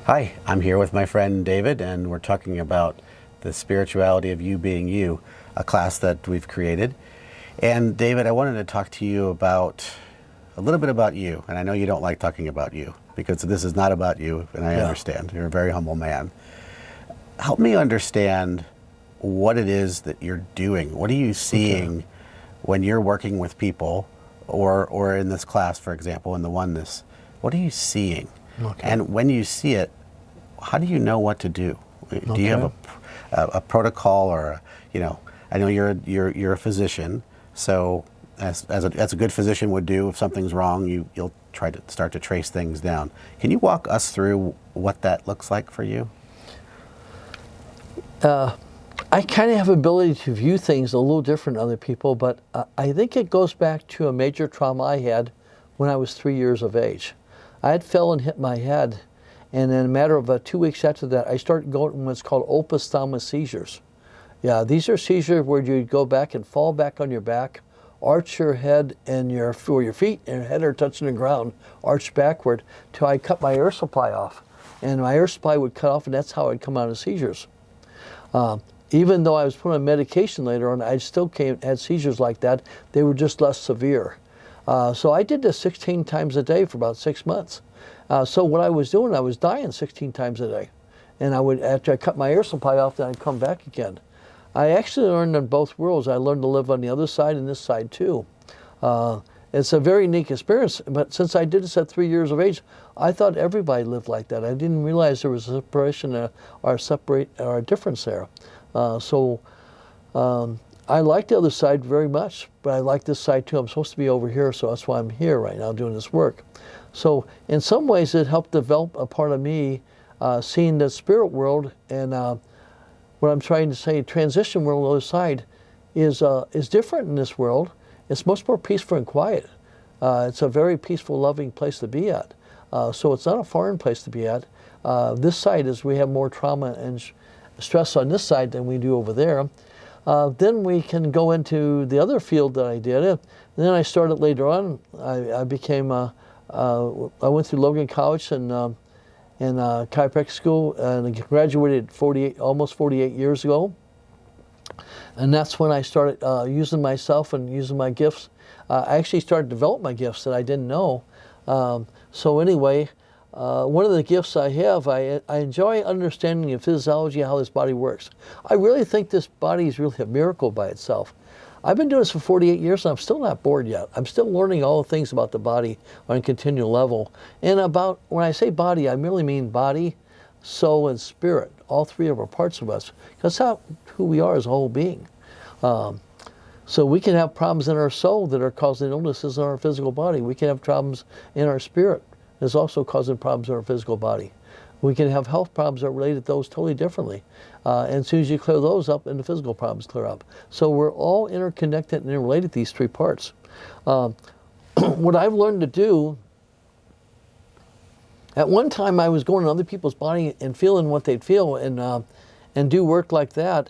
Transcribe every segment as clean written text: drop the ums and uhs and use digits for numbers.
Hi, I'm here with my friend David, and we're talking about the spirituality of you being you, a class that we've created. And David, I wanted to talk to you about a little bit about you. And I know you don't like talking about you because this is not about you, and I understand. You're a very humble man. Help me understand what it is that you're doing. What are you seeing when you're working with people, or in this class, for example, in the oneness? What are you seeing? And when you see it, how do you know what to do? Do you have a protocol, or I know you're a physician, so as a good physician would do, if something's wrong, you'll try to start to trace things down. Can you walk us through what that looks like for you? I kind of have ability to view things a little different than other people, but I think it goes back to a major trauma I had when I was 3 years of age. I had fell and hit my head, and in a matter of 2 weeks after that, I started going what's called ophthalmic seizures. Yeah, these are seizures where you go back and fall back on your back, arch your head and your feet and your head are touching the ground, arch backward, till I cut my air supply off. And my air supply would cut off, and that's how I'd come out of seizures. Even though I was put on medication later on, I still had seizures like that. They were just less severe. So I did this 16 times a day for about 6 months. So what I was doing, I was dying 16 times a day. And after I cut my air supply off, then I'd come back again. I actually learned in both worlds. I learned to live on the other side and this side too. It's a very unique experience, but since I did this at 3 years of age, I thought everybody lived like that. I didn't realize there was a separation or a difference there. I like the other side very much, but I like this side too. I'm supposed to be over here, so that's why I'm here right now doing this work. So in some ways it helped develop a part of me, seeing the spirit world, and what I'm trying to say, transition world on the other side is different in this world. It's much more peaceful and quiet. It's a very peaceful, loving place to be at. So it's not a foreign place to be at. This side we have more trauma and stress on this side than we do over there. Then we can go into the other field that I did. And then I started later on. I went through Logan College and chiropractic school, and I graduated almost 48 years ago. And that's when I started using myself and using my gifts. I actually started to develop my gifts that I didn't know. So anyway, one of the gifts I have, I enjoy understanding the physiology of how this body works. I really think this body is really a miracle by itself. I've been doing this for 48 years and I'm still not bored yet. I'm still learning all the things about the body on a continual level. And when I say body, I really mean body, soul, and spirit. All three of our parts of us. That's who we are as a whole being. So we can have problems in our soul that are causing illnesses in our physical body. We can have problems in our spirit that's also causing problems in our physical body. We can have health problems that are related to those totally differently. And as soon as you clear those up, then the physical problems clear up. So we're all interconnected and interrelated, these three parts. What I've learned to do, at one time I was going in other people's body and feeling what they'd feel, and do work like that,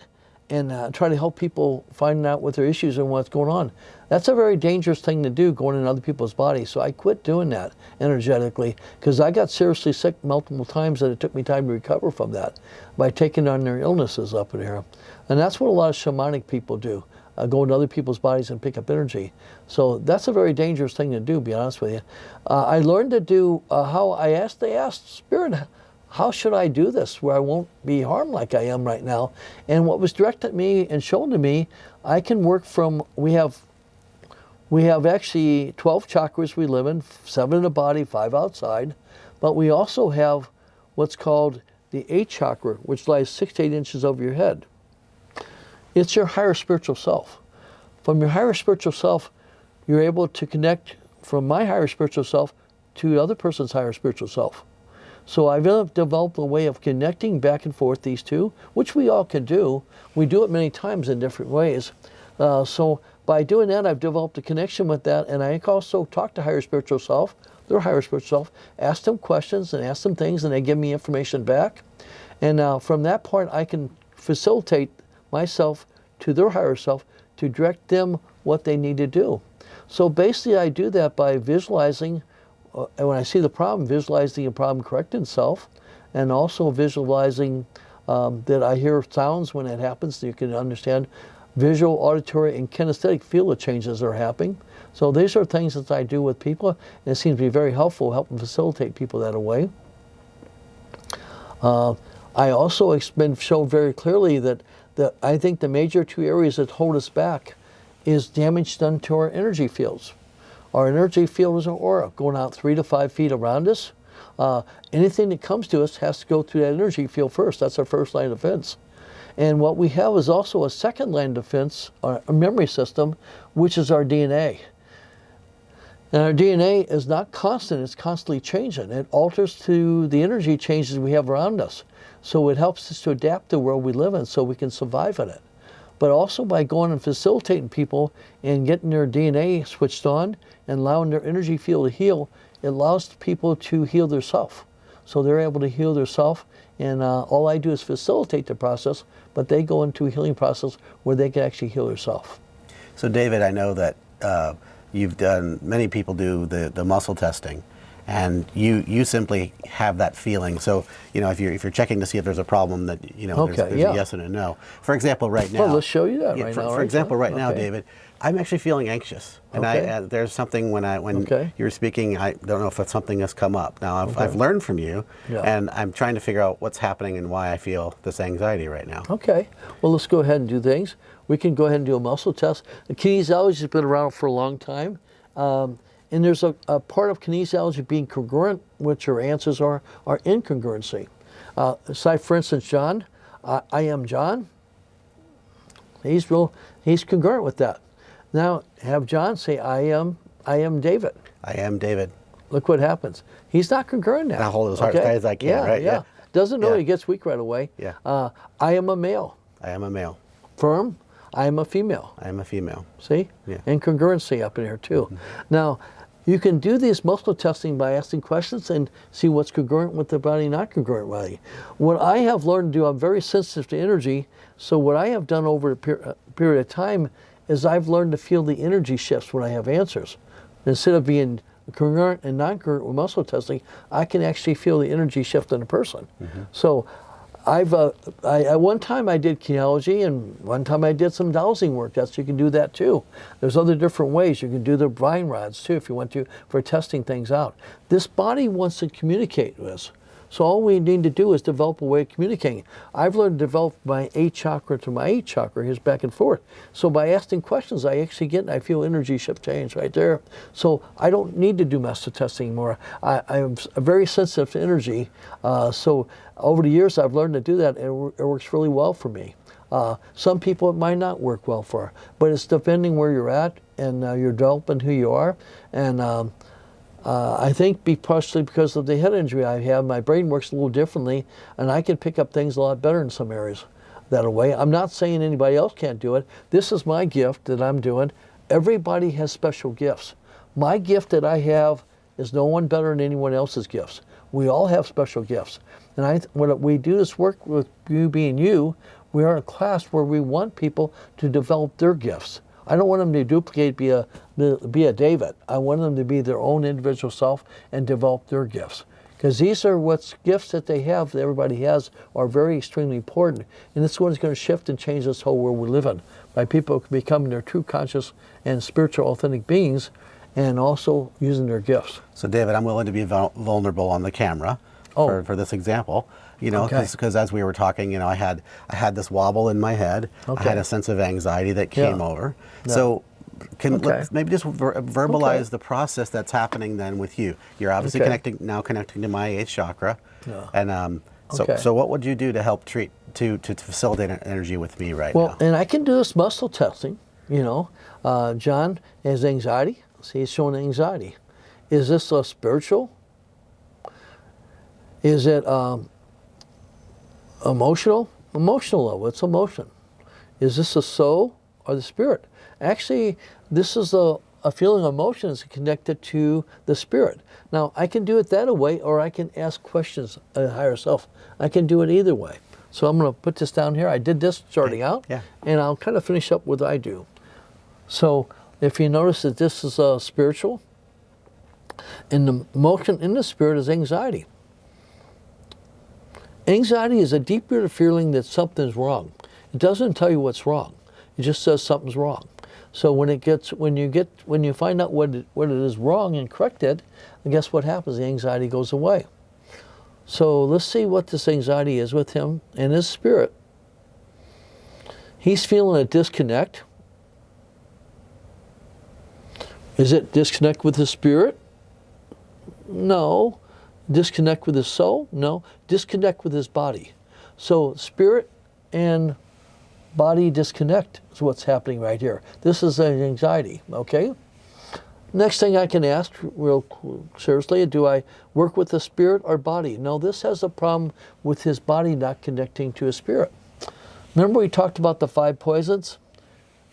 and try to help people find out what their issues are and what's going on. That's a very dangerous thing to do, going in other people's bodies. So I quit doing that energetically, because I got seriously sick multiple times, and it took me time to recover from that by taking on their illnesses up in here. And that's what a lot of shamanic people do, go into other people's bodies and pick up energy. So that's a very dangerous thing to do, to be honest with you. I learned to do they asked Spirit, how should I do this where I won't be harmed like I am right now? And what was directed at me and shown to me, I can work from, we have actually 12 chakras we live in, 7 in the body, 5 outside, but we also have what's called the 8th chakra, which lies 6 to 8 inches over your head. It's your higher spiritual self. From your higher spiritual self, you're able to connect from my higher spiritual self to the other person's higher spiritual self. So I've developed a way of connecting back and forth these two, which we all can do. We do it many times in different ways. So by doing that, I've developed a connection with that, and I also talk to higher spiritual self, their higher spiritual self, ask them questions and ask them things, and they give me information back. And from that point, I can facilitate myself to their higher self to direct them what they need to do. So basically, I do that by visualizing, and when I see the problem, visualizing a problem correcting itself, and also visualizing that I hear sounds when it happens, so you can understand visual, auditory, and kinesthetic field changes are happening. So these are things that I do with people, and it seems to be very helpful, helping facilitate people that way. I also been shown very clearly that I think the major two areas that hold us back is damage done to our energy fields. Our energy field is an aura going out 3 to 5 feet around us. Anything that comes to us has to go through that energy field first. That's our first line of defense. And what we have is also a second line of defense, a memory system, which is our DNA. And our DNA is not constant, it's constantly changing. It alters to the energy changes we have around us. So it helps us to adapt to the world we live in so we can survive in it. But also by going and facilitating people and getting their DNA switched on and allowing their energy field to heal, it allows people to heal themselves. So they're able to heal themselves, and all I do is facilitate the process, but they go into a healing process where they can actually heal themselves. So David, I know that you've done, many people do the muscle testing, and you simply have that feeling. So, you know, if you're checking to see if there's a problem, that, you know, there's a yes and a no. For example, right now. Well, let's show you that right now. For example, right now, David, I'm actually feeling anxious, and there's something when you're speaking, I don't know if it's something that's come up. Now I've learned from you, and I'm trying to figure out what's happening and why I feel this anxiety right now. Okay, well, let's go ahead and do things. We can go ahead and do a muscle test. The kinesiology has been around for a long time, and there's a part of kinesiology being congruent, which your answers are incongruency. Say, for instance, John, I am John. He's congruent with that. Now have John say, I am David. I am David. Look what happens. He's not congruent now. I'll hold his heart as tight as I can, right? Yeah. Doesn't know he gets weak right away. Yeah. I am a male. I am a male. Firm. I am a female. I am a female. See? Yeah. Incongruency up in here too. Now, you can do this muscle testing by asking questions and see what's congruent with the body, not congruent with the body. What I have learned to do, I'm very sensitive to energy, so what I have done over a period of time is I've learned to feel the energy shifts when I have answers. Instead of being congruent and non-congruent with muscle testing, I can actually feel the energy shift in a person. So at one time I did kinesiology, and one time I did some dowsing work. You can do that too. There's other different ways. You can do the brine rods too if you want to, for testing things out. This body wants to communicate with us. So all we need to do is develop a way of communicating. I've learned to develop my 8th chakra to my 8th chakra, here's back and forth. So by asking questions, I actually I feel energy shift change right there. So I don't need to do muscle testing anymore. I'm very sensitive to energy. So over the years, I've learned to do that, and it works really well for me. Some people it might not work well for, but it's depending where you're at, and you're developing who you are. And I think partially because of the head injury I have, my brain works a little differently, and I can pick up things a lot better in some areas that way. I'm not saying anybody else can't do it. This is my gift that I'm doing. Everybody has special gifts. My gift that I have is no one better than anyone else's gifts. We all have special gifts. And when we do this work with you being you, we are a class where we want people to develop their gifts. I don't want them to duplicate, be a David. I want them to be their own individual self and develop their gifts. Because these are gifts that they have, that everybody has, are very extremely important. And this one is going to shift and change this whole world we live in by people becoming their true conscious and spiritual authentic beings, and also using their gifts. So David, I'm willing to be vulnerable on the camera for this example. You know, because as we were talking, you know, I had this wobble in my head. I had a sense of anxiety that came over. So let's maybe just verbalize the process that's happening then with you. You're obviously connecting to my 8th chakra. And so what would you do to help to facilitate energy with me right now? Well, and I can do this muscle testing. You know, John has anxiety. See, he's showing anxiety. Is this a spiritual? Is it emotional? Emotional level. It's emotion. Is this the soul or the spirit? Actually, this is a feeling of emotion is connected to the spirit. Now, I can do it that way, or I can ask questions of the higher self. I can do it either way. So I'm going to put this down here. I did this starting out, and I'll kind of finish up with what I do. So if you notice that this is spiritual, and the emotion in the spirit is anxiety. Anxiety is a deep-rooted feeling that something's wrong. It doesn't tell you what's wrong. It just says something's wrong. So when you find out what it is wrong and correct it, and guess what happens? The anxiety goes away. So let's see what this anxiety is with him and his spirit. He's feeling a disconnect. Is it disconnect with his spirit? No. Disconnect with his soul? No. Disconnect with his body. So spirit and body disconnect is what's happening right here. This is an anxiety, okay? Next thing I can ask real seriously, do I work with the spirit or body? No, this has a problem with his body not connecting to his spirit. Remember we talked about the 5 poisons?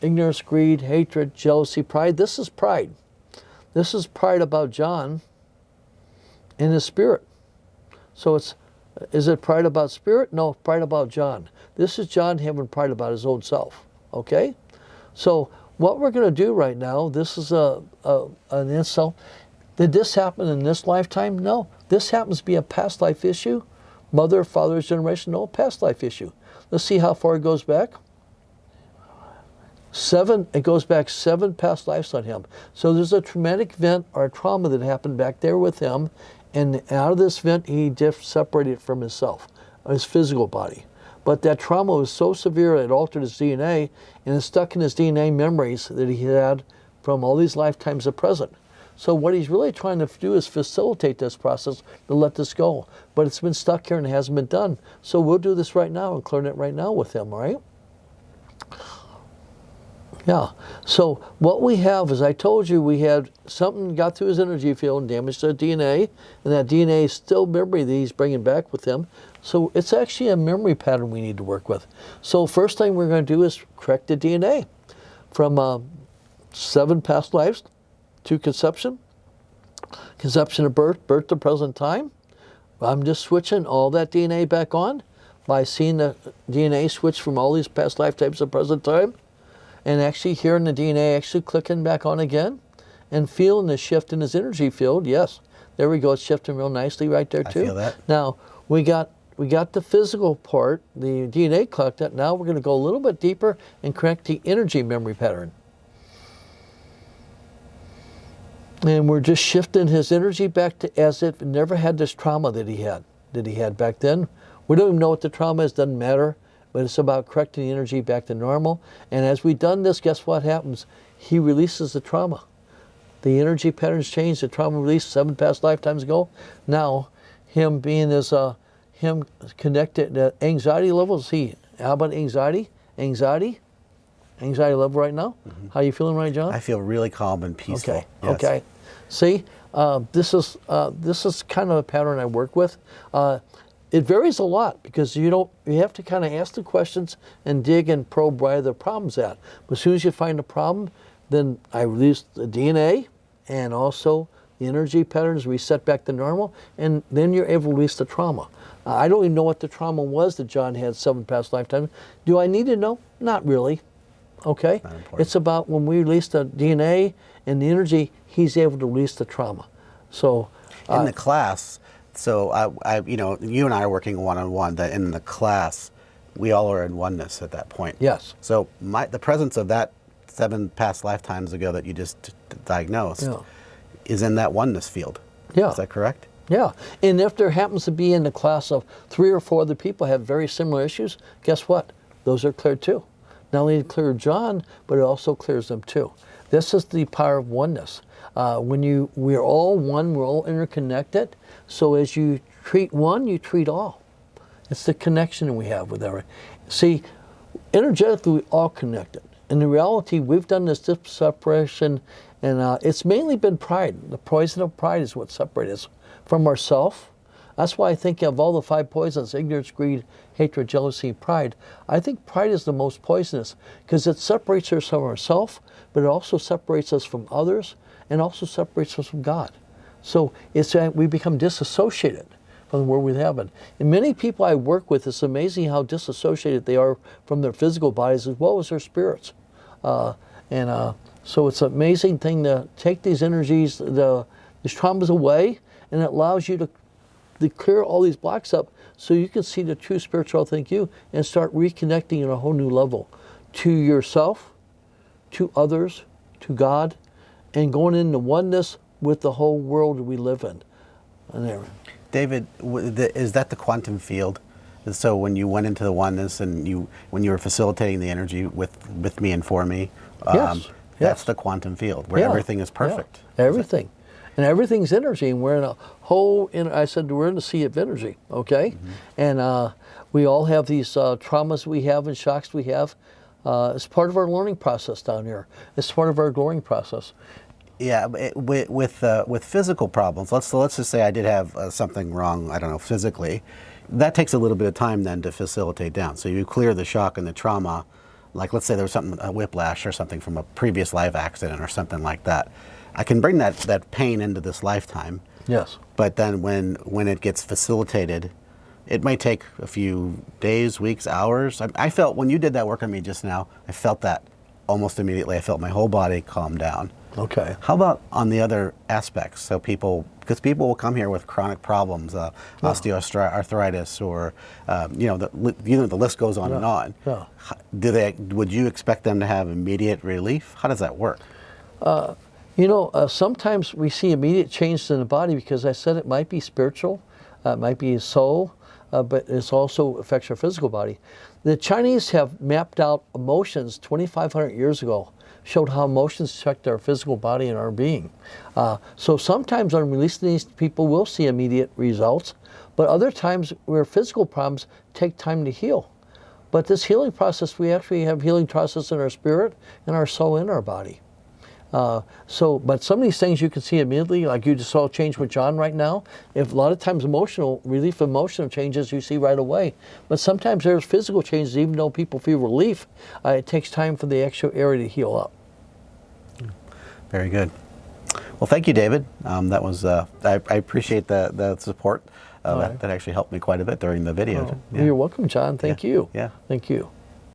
Ignorance, greed, hatred, jealousy, pride. This is pride. This is pride about John and his spirit. So is it pride about spirit? No, pride about John. This is John having pride about his own self. Okay? So what we're going to do right now, this is an insult. Did this happen in this lifetime? No. This happens to be a past life issue. Mother, father's generation, no, past life issue. Let's see how far it goes back. 7, it goes back 7 past lives on him. So there's a traumatic event or a trauma that happened back there with him, and out of this event, he separated from himself, his physical body. But that trauma was so severe it altered his DNA, and it's stuck in his DNA memories that he had from all these lifetimes of present. So what he's really trying to do is facilitate this process to let this go. But it's been stuck here and it hasn't been done. So we'll do this right now and clear it right now with him, all right? Yeah, so what we have is, I told you we had something got through his energy field and damaged the DNA, and that DNA is still memory that he's bringing back with him. So it's actually a memory pattern we need to work with. So first thing we're going to do is correct the DNA from 7 past lives to conception, conception to birth, birth to present time. I'm just switching all that DNA back on by seeing the DNA switch from all these past lifetimes to present time. And actually hearing the DNA actually clicking back on again and feeling the shift in his energy field. Yes, there we go. It's shifting real nicely right there too. I feel that. Now, we got the physical part, the DNA collected. Now we're going to go a little bit deeper and correct the energy memory pattern. And we're just shifting his energy back to as if it never had this trauma that he had back then. We don't even know what the trauma is, doesn't matter. But it's about correcting the energy back to normal. And as we've done this, guess what happens? He releases the trauma. The energy patterns change, the trauma released 7 past lifetimes ago. Now, him being as him connected to anxiety levels, how about anxiety? Anxiety level right now? Mm-hmm. How you feeling right, John? I feel really calm and peaceful. Okay, yes. okay. See, this is kind of a pattern I work with. It varies a lot because you have to kind of ask the questions and dig and probe where the problem's at. But as soon as you find a problem, then I release the DNA and also the energy patterns reset back to normal, and then you're able to release the trauma. I don't even know what the trauma was that John had 7 past lifetimes. Do I need to know? Not really. Okay? It's about when we release the DNA and the energy, he's able to release the trauma. So in the class, so I you and I are working one-on-one. That in the class, we all are in oneness at that point. Yes. So the presence of that 7 past lifetimes ago that you just diagnosed is in that oneness field. Yeah. Is that correct? Yeah. And if there happens to be in the class of 3 or 4 other people have very similar issues, guess what? Those are cleared too. Not only clear John, but it also clears them too. This is the power of oneness. We're all one, we're all interconnected. So as you treat one, you treat all. It's the connection we have with everyone. See, energetically, we're all connected. In the reality, we've done this separation, and it's mainly been pride. The poison of pride is what separates us from ourselves. That's why I think of all the 5 poisons, ignorance, greed, hatred, jealousy, pride, I think pride is the most poisonous because it separates us from ourselves, but it also separates us from others and also separates us from God. So it's we become disassociated from the world we live in. And many people I work with, it's amazing how disassociated they are from their physical bodies as well as their spirits. So it's an amazing thing to take these energies, these traumas away, and it allows you to clear all these blocks up so you can see the true spiritual authentic you and start reconnecting on a whole new level to yourself, to others, to God, and going into oneness with the whole world we live in. And there. David, is that the quantum field? So when you went into the oneness and when you were facilitating the energy with me and for me, Yes. that's the quantum field where everything is perfect. Yeah. Everything. And everything's energy, and we're in a whole, I said we're in a sea of energy, okay? And we all have these traumas we have and shocks we have. It's part of our learning process down here. It's part of our growing process. Yeah, with physical problems, let's just say I did have something wrong, I don't know, physically. That takes a little bit of time then to facilitate down. So you clear the shock and the trauma, like let's say there was something, a whiplash or something from a previous life accident or something like that. I can bring that pain into this lifetime. Yes. But then when it gets facilitated, it might take a few days, weeks, hours. I felt when you did that work on me just now, I felt that almost immediately. I felt my whole body calm down. Okay. How about on the other aspects? So because people will come here with chronic problems, osteoarthritis, or the list goes on and on. Yeah. Would you expect them to have immediate relief? How does that work? Sometimes we see immediate change in the body because I said it might be spiritual, it might be soul, but it also affects our physical body. The Chinese have mapped out emotions 2,500 years ago, showed how emotions affect our physical body and our being. So sometimes on releasing these, people will see immediate results, but other times where physical problems take time to heal. But this healing process, we actually have healing process in our spirit and our soul in our body. But some of these things you can see immediately, like you just saw a change with John right now. If a lot of times emotional changes you see right away. But sometimes there's physical changes, even though people feel relief, it takes time for the actual area to heal up. Very good. Well, thank you, David. That was I appreciate the support. Right. That actually helped me quite a bit during the video. You're welcome, John. Thank you. Yeah. Thank you.